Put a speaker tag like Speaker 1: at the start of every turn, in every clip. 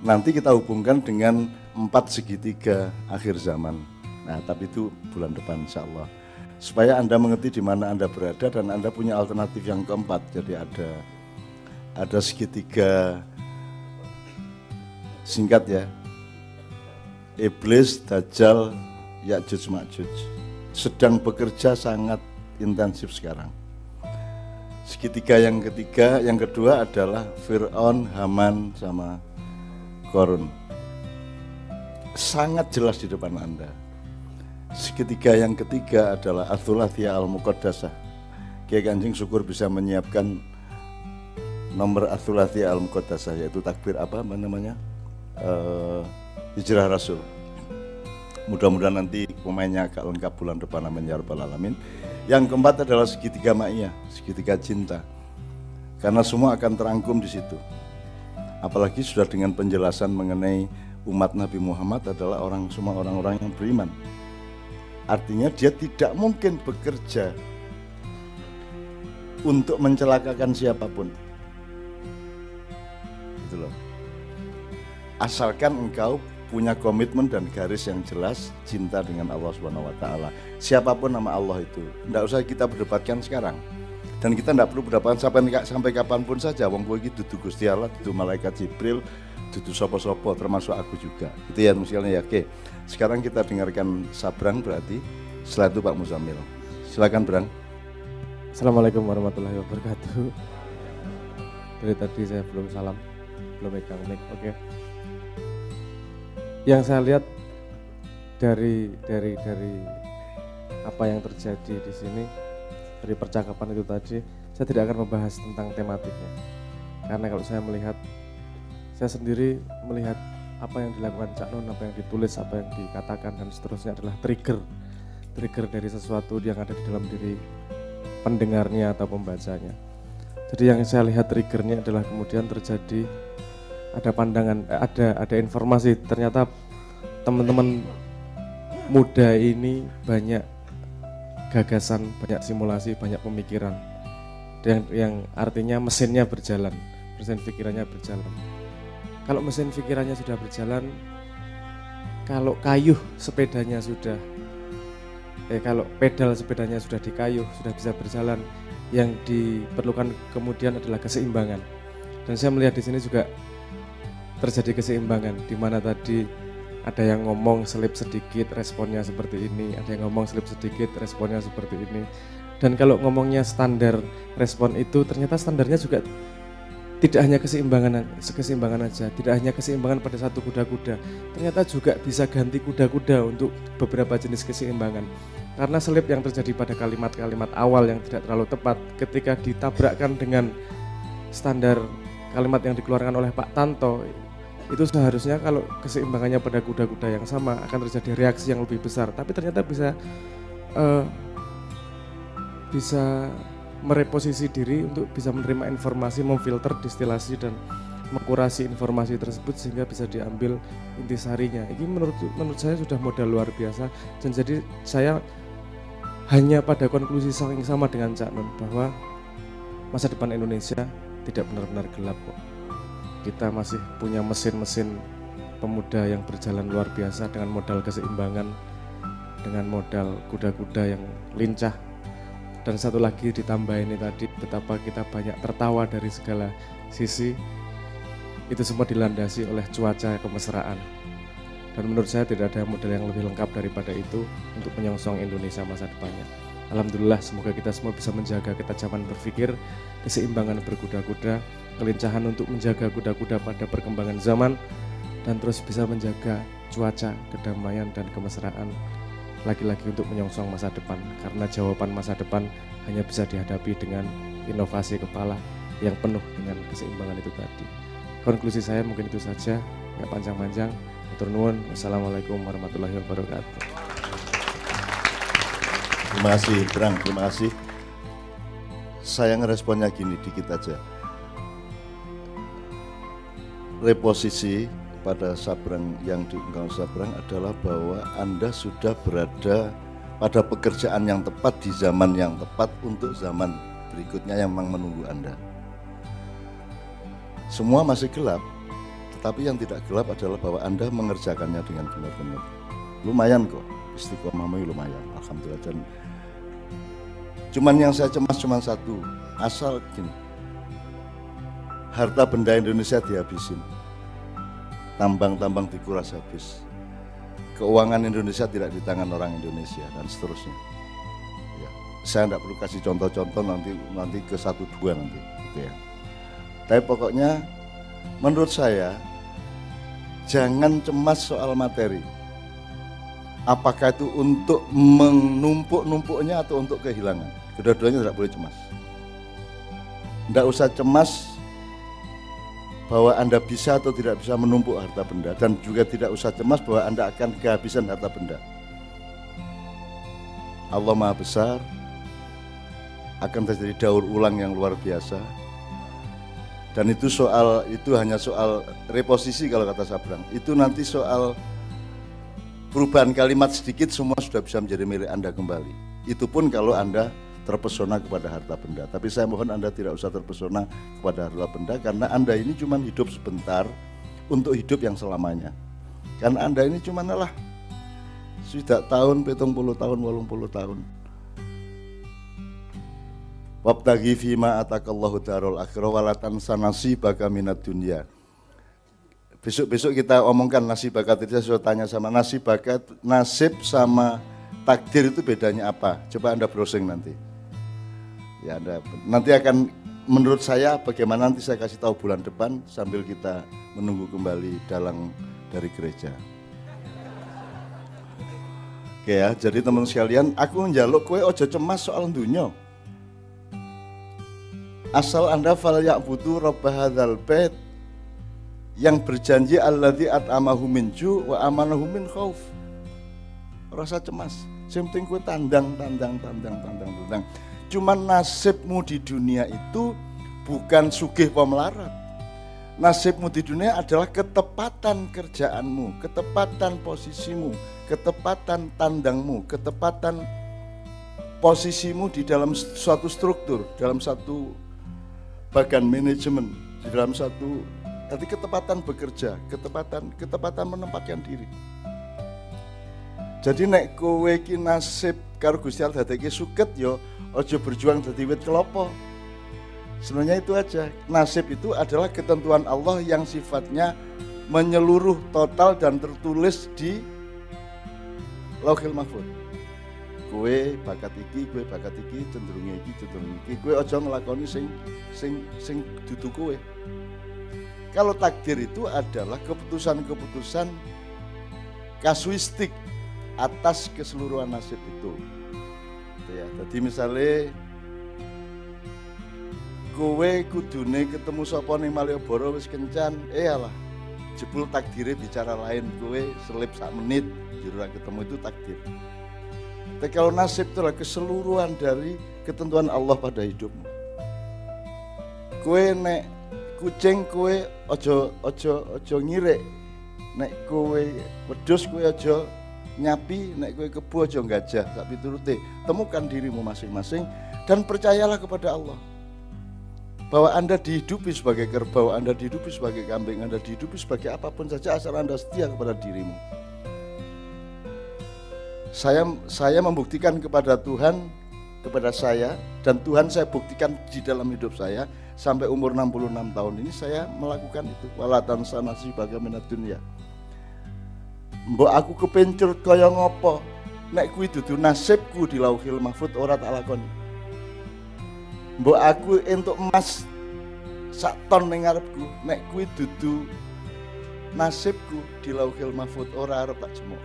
Speaker 1: Nanti kita hubungkan dengan 4 segitiga akhir zaman. Nah, tapi itu bulan depan insya Allah. Supaya Anda mengerti di mana Anda berada dan Anda punya alternatif yang keempat. Jadi ada segitiga singkat ya. Iblis, Dajjal, Ya'juj, Ma'juj sedang bekerja sangat intensif sekarang. Segitiga yang ketiga, yang kedua adalah Fir'aun, Haman, sama Qarun. Sangat jelas di depan Anda. Segitiga yang ketiga adalah Ats-Tsulatsiyah Al-Muqaddasah. Kiai Kanjeng syukur bisa menyiapkan nomor Ats-Tsulatsiyah Al-Muqaddasah, yaitu takbir apa namanya? Hijrah Rasul. Mudah-mudahan nanti pemainnya agak lengkap bulan depan, amin ya rabbal alamin. Yang keempat adalah segitiga ma'iyah, segitiga cinta. Karena semua akan terangkum di situ. Apalagi sudah dengan penjelasan mengenai umat Nabi Muhammad adalah semua orang-orang yang beriman. Artinya dia tidak mungkin bekerja untuk mencelakakan siapapun. Gitu loh. Asalkan engkau punya komitmen dan garis yang jelas, cinta dengan Allah Subhanahu wa taala. Siapapun nama Allah itu, tidak usah kita berdebatkan sekarang. Dan kita tidak perlu berdebat sampai kapanpun saja. Wong kowe iki dudu Gusti Allah, dudu malaikat Jibril, dudu sapa-sapa, termasuk aku juga. Itu ya misalnya ya. Oke. Sekarang kita dengarkan Sabrang berarti. Setelah itu Pak Muzamil. Silakan Brang.
Speaker 2: Assalamualaikum warahmatullahi wabarakatuh. Dari tadi saya belum salam, belum megang mic. Oke. Yang saya lihat dari apa yang terjadi di sini, dari percakapan itu tadi, saya tidak akan membahas tentang tematiknya. Karena kalau saya melihat, saya sendiri melihat apa yang dilakukan Cak Non, apa yang ditulis, apa yang dikatakan dan seterusnya adalah trigger dari sesuatu yang ada di dalam diri pendengarnya atau pembacanya. Jadi yang saya lihat triggernya adalah kemudian terjadi ada pandangan, ada informasi, ternyata teman-teman muda ini banyak gagasan, banyak simulasi, banyak pemikiran yang artinya mesinnya berjalan, mesin pikirannya berjalan. Kalau mesin pikirannya sudah berjalan, kalau kayuh sepedanya sudah kalau pedal sepedanya sudah dikayuh, sudah bisa berjalan, yang diperlukan kemudian adalah keseimbangan. Dan saya melihat di sini juga terjadi keseimbangan, di mana tadi ada yang ngomong selip sedikit responnya seperti ini, ada yang ngomong selip sedikit responnya seperti ini. Dan kalau ngomongnya standar respon itu, ternyata standarnya juga tidak hanya keseimbangan aja, tidak hanya keseimbangan pada satu kuda-kuda, ternyata juga bisa ganti kuda-kuda untuk beberapa jenis keseimbangan. Karena selip yang terjadi pada kalimat-kalimat awal yang tidak terlalu tepat, ketika ditabrakkan dengan standar kalimat yang dikeluarkan oleh Pak Tanto, itu seharusnya kalau keseimbangannya pada kuda-kuda yang sama akan terjadi reaksi yang lebih besar, tapi ternyata bisa mereposisi diri untuk bisa menerima informasi, memfilter, distilasi dan mengkurasi informasi tersebut sehingga bisa diambil intisarinya. Ini menurut saya sudah modal luar biasa, dan jadi saya hanya pada konklusi yang sama dengan Cak Non bahwa masa depan Indonesia tidak benar-benar gelap kok. Kita masih punya mesin-mesin pemuda yang berjalan luar biasa dengan modal keseimbangan, dengan modal kuda-kuda yang lincah. Dan satu lagi ditambah ini tadi, betapa kita banyak tertawa dari segala sisi. Itu semua dilandasi oleh cuaca kemesraan. Dan menurut saya tidak ada model yang lebih lengkap daripada itu untuk menyongsong Indonesia masa depannya. Alhamdulillah, semoga kita semua bisa menjaga ketajaman berpikir, keseimbangan berkuda-kuda, kelincahan untuk menjaga kuda-kuda pada perkembangan zaman, dan terus bisa menjaga cuaca, kedamaian, dan kemesraan lagi-lagi untuk menyongsong masa depan. Karena jawaban masa depan hanya bisa dihadapi dengan inovasi kepala yang penuh dengan keseimbangan itu tadi. Konklusi saya mungkin itu saja, nggak panjang-panjang. Matur nuwun. Wassalamualaikum warahmatullahi wabarakatuh.
Speaker 1: Terima kasih Brang, terima kasih. Saya ngeresponnya gini dikit aja. Reposisi pada Sabrang yang diungkapkan Sabrang adalah bahwa Anda sudah berada pada pekerjaan yang tepat di zaman yang tepat untuk zaman berikutnya yang memang menunggu Anda. Semua masih gelap, tapi yang tidak gelap adalah bahwa Anda mengerjakannya dengan benar-benar. Lumayan kok, istiqomahmu lumayan, alhamdulillah. Dan cuman yang saya cemas cuma satu, asal gini, harta benda Indonesia dihabisin, tambang-tambang dikuras habis, keuangan Indonesia tidak di tangan orang Indonesia, dan seterusnya. Ya, saya tidak perlu kasih contoh-contoh, nanti ke 1-2 nanti, gitu ya. Tapi pokoknya menurut saya jangan cemas soal materi. Apakah itu untuk menumpuk-numpuknya atau untuk kehilangan? Kedua-duanya tidak boleh cemas. Tidak usah cemas bahwa Anda bisa atau tidak bisa menumpuk harta benda, dan juga tidak usah cemas bahwa Anda akan kehabisan harta benda. Allah Maha Besar, akan terjadi daur ulang yang luar biasa. Dan itu hanya soal reposisi kalau kata Sabrang. Itu nanti soal perubahan kalimat sedikit semua sudah bisa menjadi milik Anda kembali. Itu pun kalau Anda terpesona kepada harta benda. Tapi saya mohon Anda tidak usah terpesona kepada harta benda, karena Anda ini cuma hidup sebentar untuk hidup yang selamanya. Karena Anda ini cuma sudah tahun, 70 tahun, 80 tahun. Wabtaghi fima atakallahu darul akhirah wala tansa nasibaka minad dunya. Besok kita omongkan nasib bakat itu. Saya sudah tanya sama nasib bakat, nasib sama takdir itu bedanya apa? Coba Anda browsing nanti. Ya, Anda nanti akan, menurut saya bagaimana, nanti saya kasih tahu bulan depan sambil kita menunggu kembali dalang dari gereja. Oke ya, jadi teman sekalian, aku njaluk kowe ojo cemas soal dunya. Asal Anda fal ya'budu rabb hadzal bait yang berjanji alladzi at'amahu min ju' wa amanahu min khauf. Rasa cemas, sing penting kowe tandang. Cuman nasibmu di dunia itu bukan sugih apa melarat. Nasibmu di dunia adalah ketepatan kerjaanmu, ketepatan posisimu, ketepatan tandangmu, ketepatan posisimu di dalam suatu struktur, dalam satu bagian manajemen, di dalam satu, tadi ketepatan bekerja, ketepatan menempatkan diri. Jadi nek kowe iki nasib karo Gusti Allah dadeke suket yo aja berjuang dadi wit kelapa. Sebenarnya itu aja. Nasib itu adalah ketentuan Allah yang sifatnya menyeluruh, total, dan tertulis di Lauhil Mahfuz. Kowe bakat iki, cenderung iki. Kowe aja nglakoni sing dudu kowe. Kalau takdir itu adalah keputusan-keputusan kasuistik atas keseluruhan nasib itu. Ya, jadi misalnya kowe kudune ketemu sapa ning Malioboro wis kencan, alah jebul takdire bicara lain, kowe selip sak menit jurang ketemu, itu takdir. Tapi kalau nasib itu adalah keseluruhan dari ketentuan Allah pada hidupmu. Kowe nek kucing kowe ojo ngirek, nek kowe wedhus kowe aja nyapi, nek kowe kebo aja gajah, sak piturute. Temukan dirimu masing-masing dan percayalah kepada Allah bahwa Anda dihidupi sebagai kerbau, Anda dihidupi sebagai kambing, Anda dihidupi sebagai apapun saja asal Anda setia kepada dirimu. Saya membuktikan kepada Tuhan, kepada saya, dan Tuhan saya buktikan di dalam hidup saya sampai umur 66 tahun ini saya melakukan itu. Wala tansa nasibaka minad dunya. Mbok aku kepencur kaya ngopo, nek kuwi dudu nasibku di Lauhil Mahfuz ora tak lakoni. Mbok aku entuk emas sak ton ning ngarepku, nek kuwi dudu nasibku di Lauhil Mahfuz ora arep tak jemuk.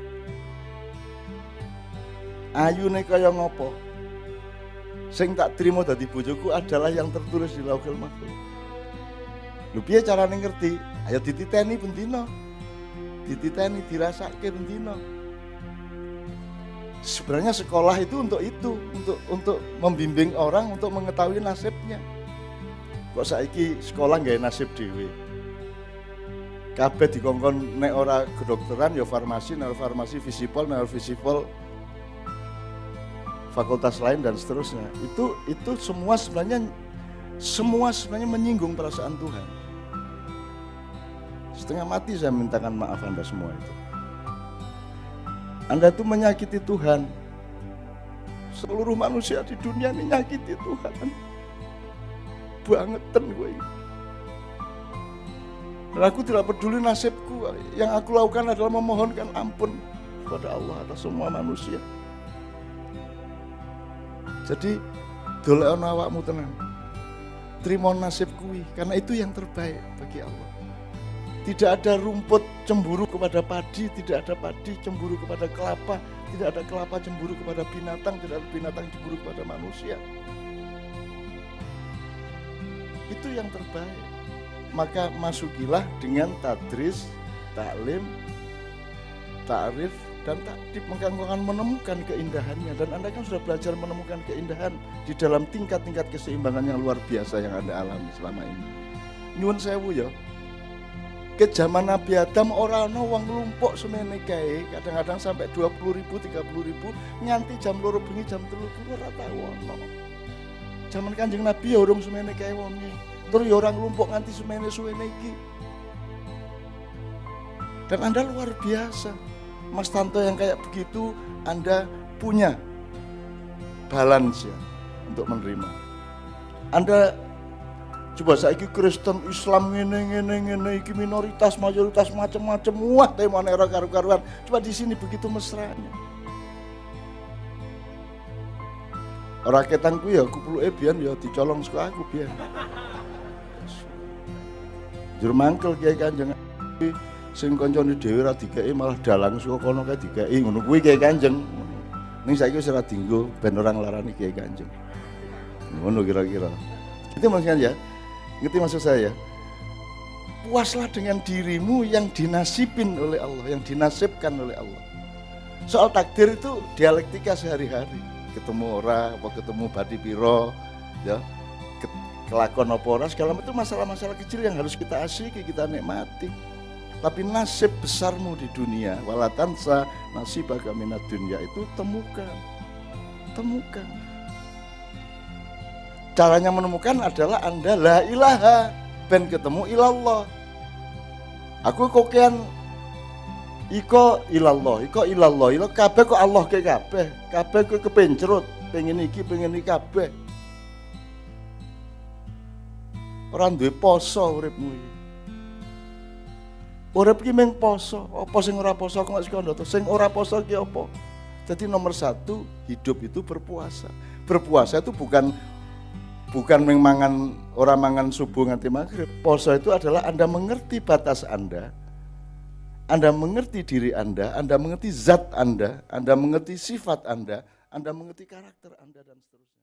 Speaker 1: Ayune kaya ngopo, sing tak trimo dadi bojoku adalah yang tertulis di Lauhil Mahfuz. Lho piye carane ngerti? Ayo dititeni ben dina. Dititeni, dirasake ben dina. Sebenarnya sekolah itu, untuk membimbing orang untuk mengetahui nasibnya. Kok saiki sekolah gawe nasib dhewe. Kabeh dikongkon nek ora kedokteran ya farmasi, nek farmasi visipol, nek visipol fakultas lain dan seterusnya. Itu semua sebenarnya menyinggung perasaan Tuhan. Setengah mati saya mintakan maaf Anda semua itu. Anda itu menyakiti Tuhan. Seluruh manusia di dunia ini nyakiti Tuhan. Bangetan gue ini. Dan aku tidak peduli nasibku. Yang aku lakukan adalah memohonkan ampun kepada Allah atas semua manusia. Jadi dolekno awakmu tenan. Terima nasib kuwi karena itu yang terbaik bagi Allah. Tidak ada rumput cemburu kepada padi, tidak ada padi cemburu kepada kelapa, tidak ada kelapa cemburu kepada binatang, tidak ada binatang cemburu kepada manusia. Itu yang terbaik. Maka masukilah dengan tadris, taklim, ta'rif, dan takdib. Maka engkau akan menemukan keindahannya. Dan Anda kan sudah belajar menemukan keindahan di dalam tingkat-tingkat keseimbangan yang luar biasa yang Anda alami selama ini. Nyuwun sewu ya. Ke zaman Nabi Adam orang wong nglumpuk semene kae, kadang-kadang sampai 20.000, 30.000, nganti jam 2 bengi jam 3 ora tau ono. Zaman Kanjeng Nabi ya urung semene kae wonge. Terus ya orang nglumpuk nganti semene suwene iki. Dan Anda luar biasa. Mas Tanto yang kayak begitu, Anda punya balance ya untuk menerima. Anda coba saiki Kristen, Islam ngene iki minoritas, mayoritas macam-macam, wah temane ora karu-karuan. Coba di sini begitu mesranya. Ora ketangku ya kupuluke biyen ya dicolong saka aku biyen. Jur mangkel Kiai Kanjeng sing kancane dhewe ra dikeki malah dalang saka kono kae dikeki ngono kuwi Kiai Kanjeng. Ning saiki wis ora dienggo ben ora nglarani Kiai Kanjeng. Ngono kira-kira. Itu maksudnya ya. Ngerti maksud saya? Puaslah dengan dirimu yang dinasibin oleh Allah, yang dinasibkan oleh Allah. Soal takdir itu dialektika sehari-hari. Ketemu ora, apa ketemu badi piro, ya. Kelakon apa ora, segala macam itu masalah-masalah kecil yang harus kita asyiki, kita nikmati. Tapi nasib besarmu di dunia, wala tansa nasibaka minad dunya itu temukan. Caranya menemukan adalah Anda la ilaha ben ketemu ilallah. Aku kokean iko ilallah, ilo kabeh kok Allah ke kabeh. Kabeh kowe kepencrut, pengen iki kabeh. Ora duwe poso uripmu iki. Urip ki mung poso, apa sing ora poso kok sekono to? Sing ora poso ki apa? Jadi nomor 1, hidup itu berpuasa. Berpuasa itu bukan mangan orang mangan subuh nganti maghrib. Poso itu adalah Anda mengerti batas Anda mengerti diri Anda mengerti zat Anda mengerti sifat Anda mengerti karakter Anda dan seterusnya.